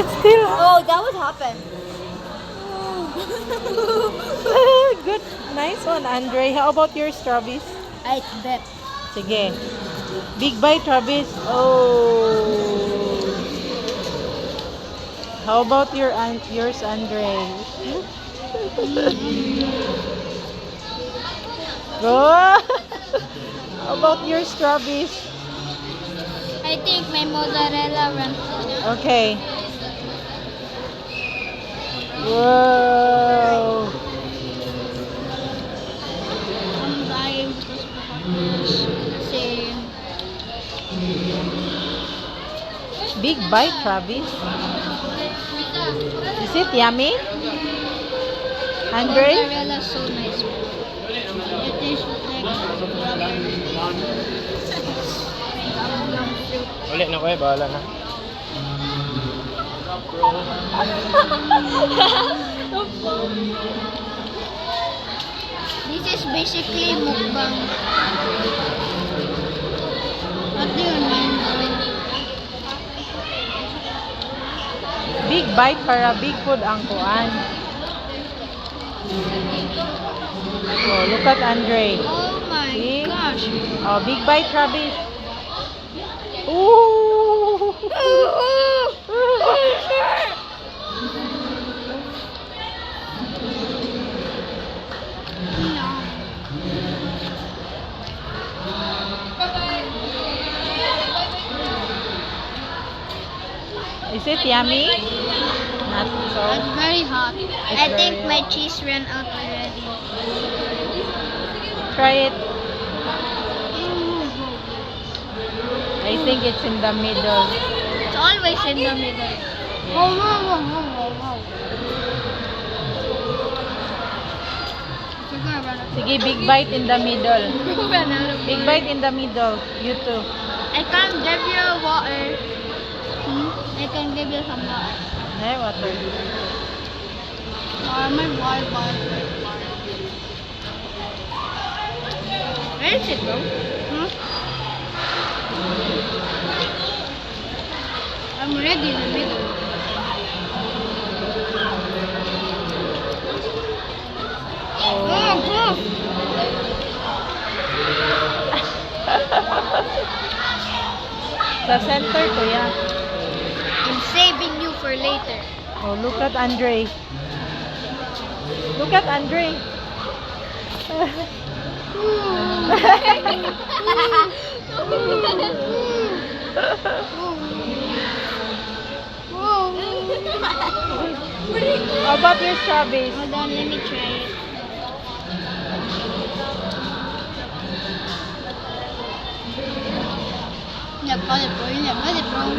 It's still Oh, that would happen. good. Nice one, Andre. How about your strawberries? I bet. Sige. Big bite, Travis. Oh. How about yours, Andre? Go. How about your strawberries? I think my mozzarella runs out. Okay. Whoa. I'm dying because kasi Big bite, Travis. Is it yummy? Andre? mozzarella is so nice. It tastes like Ulit na kuya, bahala na. This is basically mukbang. What do you mean? Big bite para big food ang kuan. Oh, look at Andre. Oh my See? gosh. Oh, big bite, Travis. Ooh. Is it yummy? Not so. It's very hot. I very think my hot. cheese ran out already. Try it. I think it's in the middle. It's always in the middle. Oh, wow, wow, wow, wow. We're gonna run out. Sige, big bite in the middle. We're gonna run out of Big water. bite in the middle. You too. I can give you water. I can give you some water. Hey, water. My water. Where is it go? I'm ready in the middle. Oh. Sa center to ya. I'm saving you for later. Oh, look at Andre. Look at Andre. How about your strawberries? Hold on, let me try it. Nhập coi được rồi, nhập mới được rồi.